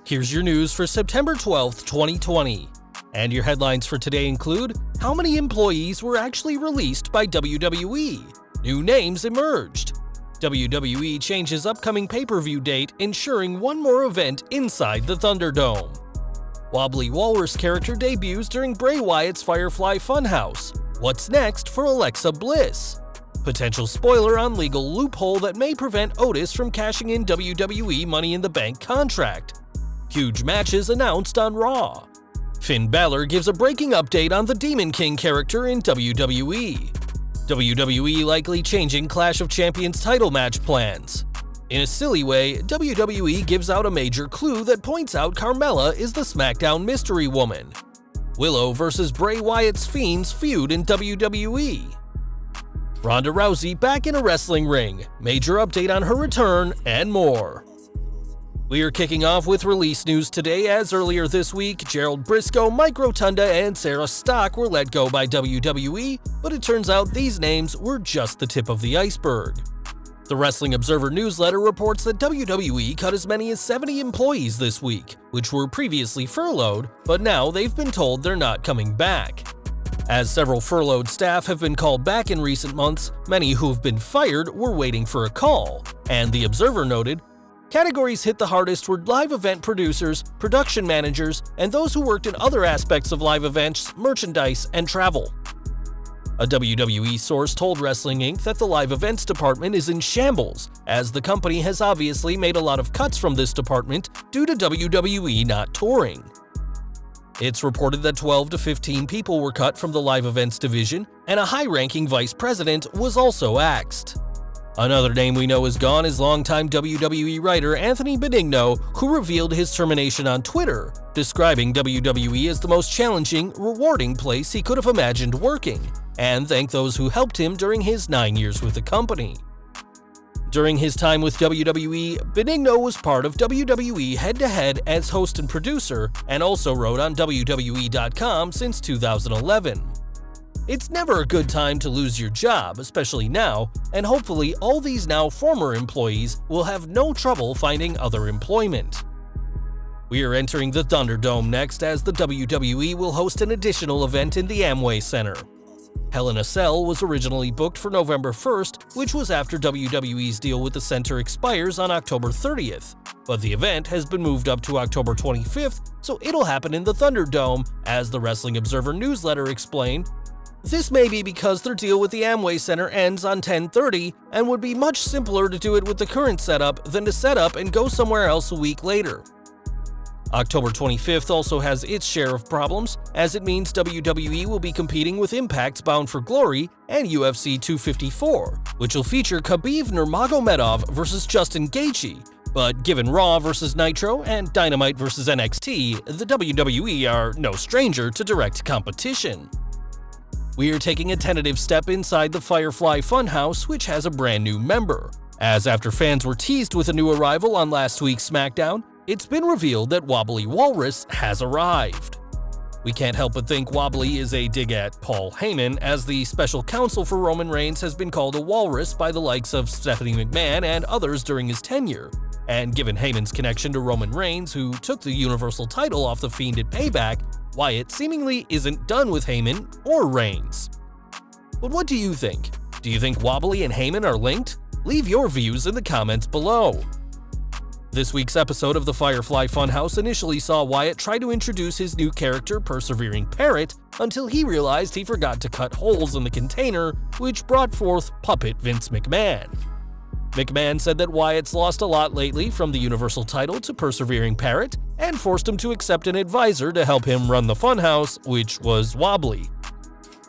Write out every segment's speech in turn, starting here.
Here's your news for September 12th, 2020. And your headlines for today include: how many employees were actually released by WWE? New names emerged. WWE changes upcoming pay-per-view date, ensuring one more event inside the ThunderDome. Wobbly Walrus character debuts during Bray Wyatt's Firefly FunHouse. What's next for Alexa Bliss? Potential spoiler on legal loophole that may prevent Otis from cashing in WWE Money in the Bank contract. Huge matches announced on Raw. Balor gives a breaking update on the Demon King character in WWE. WWE likely changing Clash of Champions title match plans. In a silly way, WWE gives out a major clue that points out Carmella is the Smackdown mystery woman. Willow vs. Bray Wyatt's Fiend's feud in WWE. Ronda Rousey back in a wrestling ring, major update on her return, and more. We are kicking off with release news today, as earlier this week, Gerald Briscoe, Mike Rotunda, and Sarah Stock were let go by WWE, but it turns out these names were just the tip of the iceberg. The Wrestling Observer newsletter reports that WWE cut as many as 70 employees this week, which were previously furloughed, but now they've been told they're not coming back. As several furloughed staff have been called back in recent months, many who've been fired were waiting for a call, and the Observer noted, categories hit the hardest were live event producers, production managers, and those who worked in other aspects of live events, merchandise, and travel. A WWE source told Wrestling Inc. that the live events department is in shambles, as the company has obviously made a lot of cuts from this department due to WWE not touring. It's reported that 12 to 15 people were cut from the live events division, and a high-ranking vice president was also axed. Another name we know is gone is longtime WWE writer Anthony Benigno, who revealed his termination on Twitter, describing WWE as the most challenging, rewarding place he could have imagined working, and thanked those who helped him during his 9 years with the company. During his time with WWE, Benigno was part of WWE Head-to-Head as host and producer, and also wrote on WWE.com since 2011. It's never a good time to lose your job, especially now, and hopefully all these now former employees will have no trouble finding other employment. We are entering the ThunderDome next, as the WWE will host an additional event in the Amway Center. Hell in a Cell was originally booked for November 1st, which was after WWE's deal with the center expires on October 30th, but the event has been moved up to October 25th, so it'll happen in the ThunderDome, as the Wrestling Observer newsletter explained. This may be because their deal with the Amway Center ends on 10/30 and would be much simpler to do it with the current setup than to set up and go somewhere else a week later. October 25th also has its share of problems, as it means WWE will be competing with Impact's Bound for Glory and UFC 254, which will feature Khabib Nurmagomedov vs. Justin Gaethje, but given Raw vs. Nitro and Dynamite vs. NXT, the WWE are no stranger to direct competition. We are taking a tentative step inside the Firefly FunHouse, which has a brand new member, as after fans were teased with a new arrival on last week's Smackdown, it's been revealed that Wobbly Walrus has arrived. We can't help but think Wobbly is a dig at Paul Heyman, as the special counsel for Roman Reigns has been called a walrus by the likes of Stephanie McMahon and others during his tenure, and given Heyman's connection to Roman Reigns, who took the Universal title off the Fiend at Payback, Wyatt seemingly isn't done with Heyman or Reigns. But what do you think? Do you think Wobbly and Heyman are linked? Leave your views in the comments below. This week's episode of the Firefly Funhouse initially saw Wyatt try to introduce his new character, Persevering Parrot, until he realized he forgot to cut holes in the container, which brought forth Puppet Vince McMahon. McMahon said that Wyatt's lost a lot lately, from the Universal title to Persevering Parrot, and forced him to accept an advisor to help him run the Funhouse, which was Wobbly.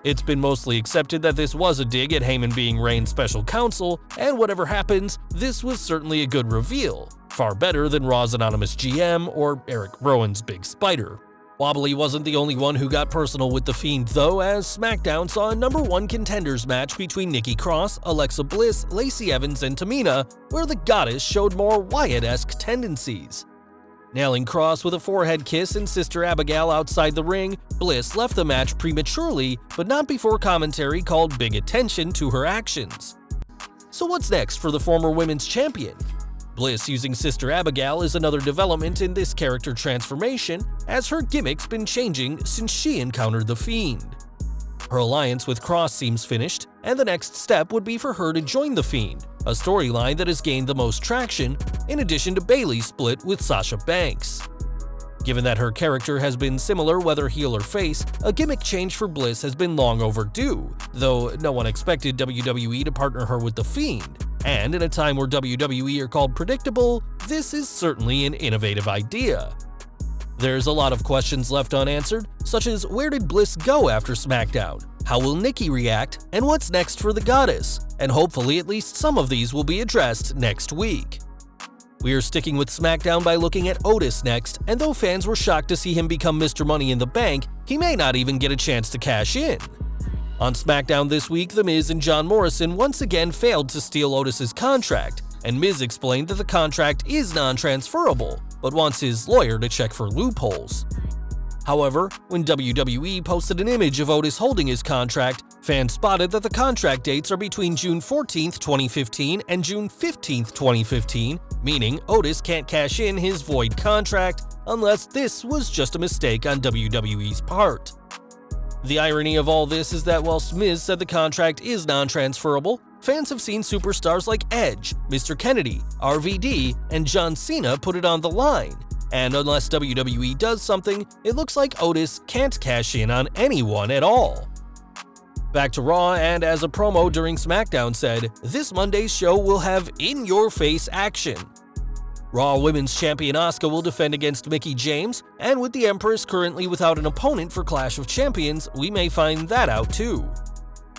It's been mostly accepted that this was a dig at Heyman being Reigns' special counsel, and whatever happens, this was certainly a good reveal, far better than Raw's anonymous GM or Eric Rowan's Big Spider. Wobbly wasn't the only one who got personal with The Fiend though, as SmackDown saw a #1 contenders match between Nikki Cross, Alexa Bliss, Lacey Evans, and Tamina, where the goddess showed more Wyatt-esque tendencies. Nailing Cross with a forehead kiss and Sister Abigail outside the ring, Bliss left the match prematurely, but not before commentary called big attention to her actions. So what's next for the former women's champion? Bliss using Sister Abigail is another development in this character transformation, as her gimmick's been changing since she encountered the Fiend. Her alliance with Cross seems finished, and the next step would be for her to join the Fiend, a storyline that has gained the most traction, in addition to Bayley's split with Sasha Banks. Given that her character has been similar whether heel or face, a gimmick change for Bliss has been long overdue, though no one expected WWE to partner her with the Fiend. And in a time where WWE are called predictable, this is certainly an innovative idea. There's a lot of questions left unanswered, such as where did Bliss go after Smackdown? How will Nikki react? And what's next for the Goddess? And hopefully at least some of these will be addressed next week. We are sticking with SmackDown by looking at Otis next, and though fans were shocked to see him become Mr. Money in the Bank, he may not even get a chance to cash in. On SmackDown this week, The Miz and John Morrison once again failed to steal Otis's contract, and Miz explained that the contract is non-transferable, but wants his lawyer to check for loopholes. However, when WWE posted an image of Otis holding his contract, fans spotted that the contract dates are between June 14, 2015 and June 15, 2015, meaning Otis can't cash in his void contract unless this was just a mistake on WWE's part. The irony of all this is that whilst Miz said the contract is non-transferable, fans have seen superstars like Edge, Mr. Kennedy, RVD, and John Cena put it on the line. And unless WWE does something, it looks like Otis can't cash in on anyone at all. Back to Raw, and as a promo during SmackDown said, this Monday's show will have in-your-face action. Raw Women's Champion Asuka will defend against Mickie James, and with the Empress currently without an opponent for Clash of Champions, we may find that out too.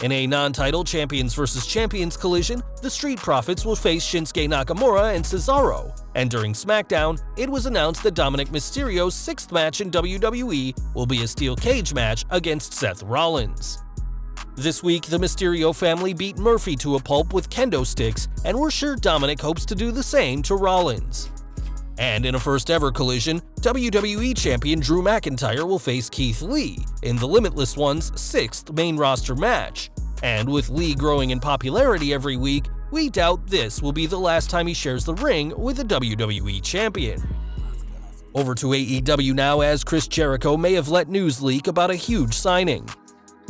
In a non-title Champions vs. Champions collision, the Street Profits will face Shinsuke Nakamura and Cesaro, and during SmackDown, it was announced that Dominic Mysterio's 6th match in WWE will be a steel cage match against Seth Rollins. This week, the Mysterio family beat Murphy to a pulp with kendo sticks, and we're sure Dominic hopes to do the same to Rollins. And in a first-ever collision, WWE Champion Drew McIntyre will face Keith Lee in the Limitless One's 6th main roster match. And with Lee growing in popularity every week, we doubt this will be the last time he shares the ring with a WWE Champion. Over to AEW now, as Chris Jericho may have let news leak about a huge signing.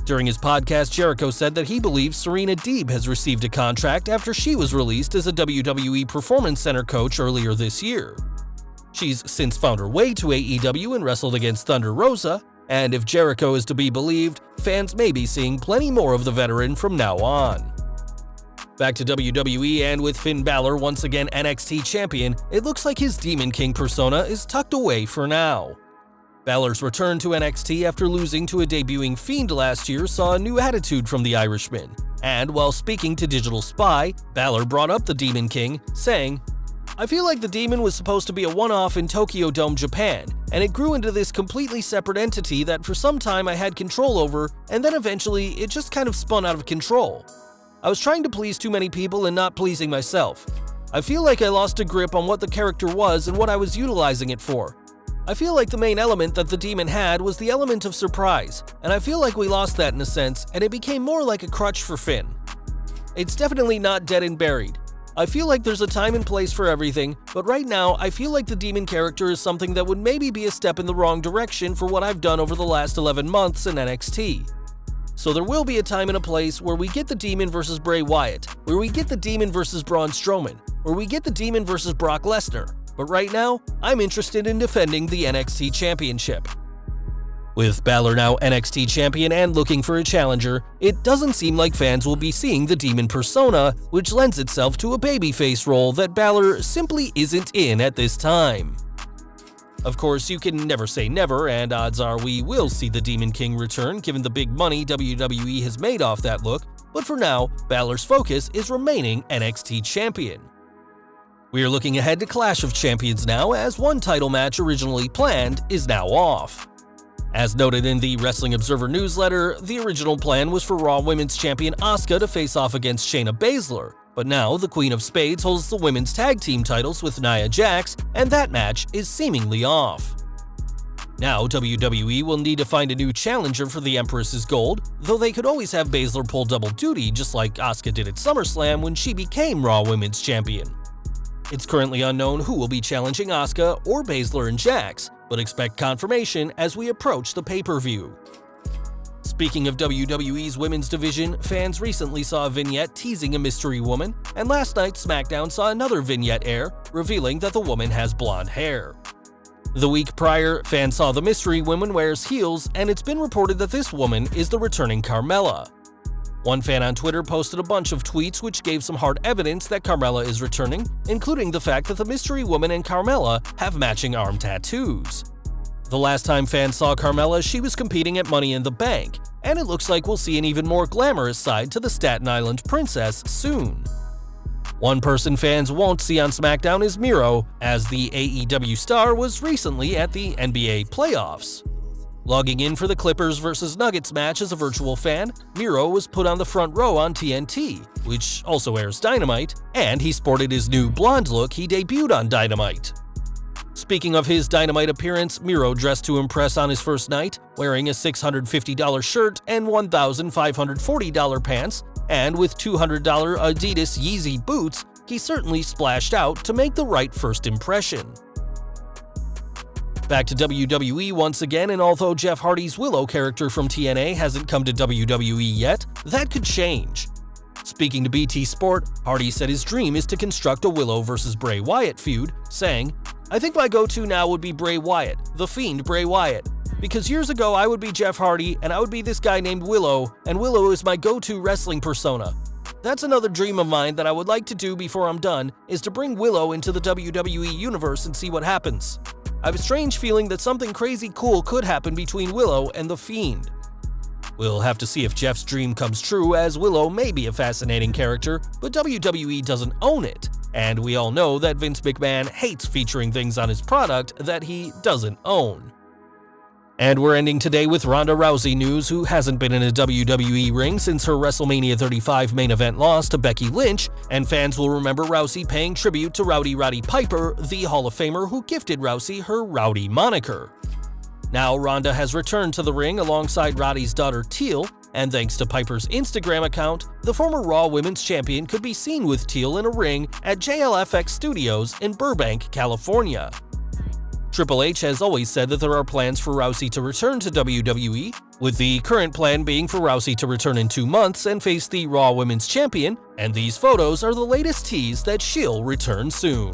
During his podcast, Jericho said that he believes Serena Deeb has received a contract after she was released as a WWE Performance Center coach earlier this year. She's since found her way to AEW and wrestled against Thunder Rosa, and if Jericho is to be believed, fans may be seeing plenty more of the veteran from now on. Back to WWE, and with Finn Balor once again NXT champion, it looks like his Demon King persona is tucked away for now. Balor's return to NXT after losing to a debuting Fiend last year saw a new attitude from the Irishman, and while speaking to Digital Spy, Balor brought up the Demon King, saying, "I feel like the Demon was supposed to be a one-off in Tokyo Dome, Japan, and it grew into this completely separate entity that for some time I had control over, and then eventually it just kind of spun out of control. I was trying to please too many people and not pleasing myself. I feel like I lost a grip on what the character was and what I was utilizing it for. I feel like the main element that the Demon had was the element of surprise, and I feel like we lost that in a sense, and it became more like a crutch for Finn. It's definitely not dead and buried. I feel like there's a time and place for everything, but right now I feel like the Demon character is something that would maybe be a step in the wrong direction for what I've done over the last 11 months in NXT. So there will be a time and a place where we get the Demon versus Bray Wyatt, where we get the Demon versus Braun Strowman, where we get the Demon versus Brock Lesnar. But right now, I'm interested in defending the NXT Championship." With Balor now NXT Champion and looking for a challenger, it doesn't seem like fans will be seeing the Demon persona, which lends itself to a babyface role that Balor simply isn't in at this time. Of course, you can never say never, and odds are we will see the Demon King return given the big money WWE has made off that look, but for now, Balor's focus is remaining NXT Champion. We are looking ahead to Clash of Champions now, as one title match originally planned is now off. As noted in the Wrestling Observer newsletter, the original plan was for Raw Women's Champion Asuka to face off against Shayna Baszler, but now the Queen of Spades holds the women's tag team titles with Nia Jax, and that match is seemingly off. Now WWE will need to find a new challenger for the Empress's gold, though they could always have Baszler pull double duty just like Asuka did at SummerSlam when she became Raw Women's Champion. It's currently unknown who will be challenging Asuka or Baszler and Jax, but expect confirmation as we approach the pay-per-view. Speaking of WWE's women's division, fans recently saw a vignette teasing a mystery woman, and last night Smackdown saw another vignette air, revealing that the woman has blonde hair. The week prior, fans saw the mystery woman wears heels, and it's been reported that this woman is the returning Carmella. One fan on Twitter posted a bunch of tweets which gave some hard evidence that Carmella is returning, including the fact that the mystery woman and Carmella have matching arm tattoos. The last time fans saw Carmella, she was competing at Money in the Bank, and it looks like we'll see an even more glamorous side to the Staten Island princess soon. One person fans won't see on SmackDown is Miro, as the AEW star was recently at the NBA playoffs. Logging in for the Clippers vs Nuggets match as a virtual fan, Miro was put on the front row on TNT, which also airs Dynamite, and he sported his new blonde look he debuted on Dynamite. Speaking of his Dynamite appearance, Miro dressed to impress on his first night, wearing a $650 shirt and $1,540 pants, and with $200 Adidas Yeezy boots, he certainly splashed out to make the right first impression. Back to WWE once again, and although Jeff Hardy's Willow character from TNA hasn't come to WWE yet, that could change. Speaking to BT Sport, Hardy said his dream is to construct a Willow vs Bray Wyatt feud, saying, "I think my go-to now would be Bray Wyatt, the Fiend Bray Wyatt. Because years ago I would be Jeff Hardy and I would be this guy named Willow, and Willow is my go-to wrestling persona. That's another dream of mine that I would like to do before I'm done, is to bring Willow into the WWE universe and see what happens. I have a strange feeling that something crazy cool could happen between Willow and the Fiend." We'll have to see if Jeff's dream comes true, as Willow may be a fascinating character, but WWE doesn't own it, and we all know that Vince McMahon hates featuring things on his product that he doesn't own. And we're ending today with Ronda Rousey news, who hasn't been in a WWE ring since her WrestleMania 35 main event loss to Becky Lynch, and fans will remember Rousey paying tribute to Rowdy Roddy Piper, the Hall of Famer who gifted Rousey her Rowdy moniker. Now Ronda has returned to the ring alongside Roddy's daughter Teal, and thanks to Piper's Instagram account, the former Raw Women's Champion could be seen with Teal in a ring at JLFX Studios in Burbank, California. Triple H has always said that there are plans for Rousey to return to WWE, with the current plan being for Rousey to return in 2 months and face the Raw Women's Champion, and these photos are the latest tease that she'll return soon.